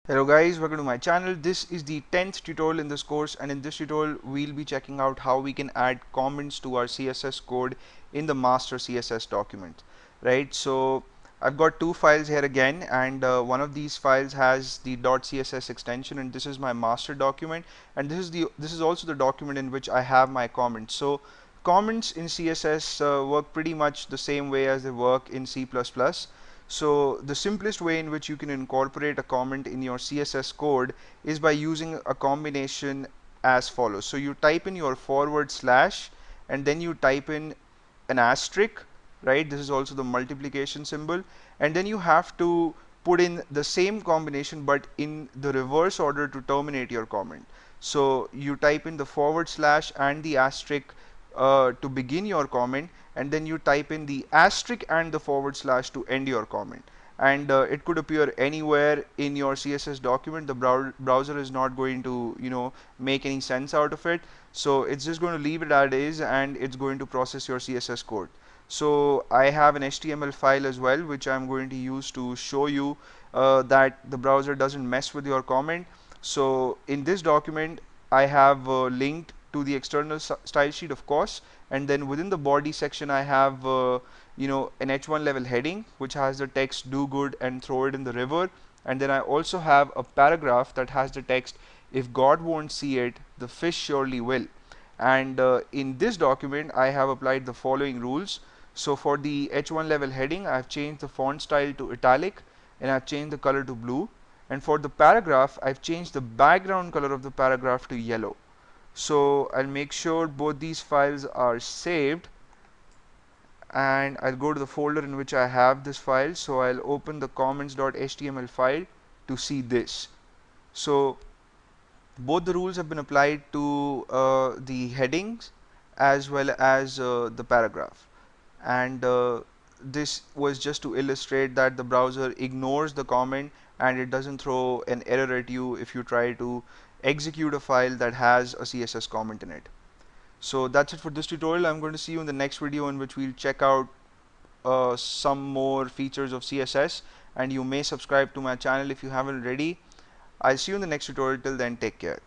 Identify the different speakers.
Speaker 1: Hello guys, welcome to my channel. This is the 10th tutorial in this course, and in this tutorial we'll be checking out how we can add comments to our CSS code in the master CSS document. Right, so I've got two files here again, and one of these files has the .css extension, and this is my master document, and this is also the document in which I have my comments. So comments in CSS work pretty much the same way as they work in C++. So the simplest way in which you can incorporate a comment in your CSS code is by using a combination as follows. So you type in your forward slash and then you type in an asterisk, right? This is also the multiplication symbol, and then you have to put in the same combination but in the reverse order to terminate your comment. So you type in the forward slash and the asterisk to begin your comment, and then you type in the asterisk and the forward slash to end your comment, and it could appear anywhere in your CSS document. The browser is not going to make any sense out of it, so it's just going to leave it as is, and it's going to process your CSS code. So I have an HTML file as well, which I'm going to use to show you that the browser doesn't mess with your comment. So in this document I have linked to the external style sheet, of course, and then within the body section I have an H1 level heading which has the text "do good and throw it in the river," and then I also have a paragraph that has the text "if God won't see it, the fish surely will." And in this document I have applied the following rules. So for the H1 level heading, I've changed the font style to italic, and I've changed the color to blue, and for the paragraph I've changed the background color of the paragraph to yellow. So I'll make sure both these files are saved, and I'll go to the folder in which I have this file. So I'll open the comments.html file to see this. So both the rules have been applied to the headings as well as the paragraph, and this was just to illustrate that the browser ignores the comment and it doesn't throw an error at you if you try to execute a file that has a CSS comment in it. So that's it for this tutorial. I'm going to see you in the next video, in which we'll check out some more features of CSS, and you may subscribe to my channel if you haven't already. I'll see you in the next tutorial. Till then, take care.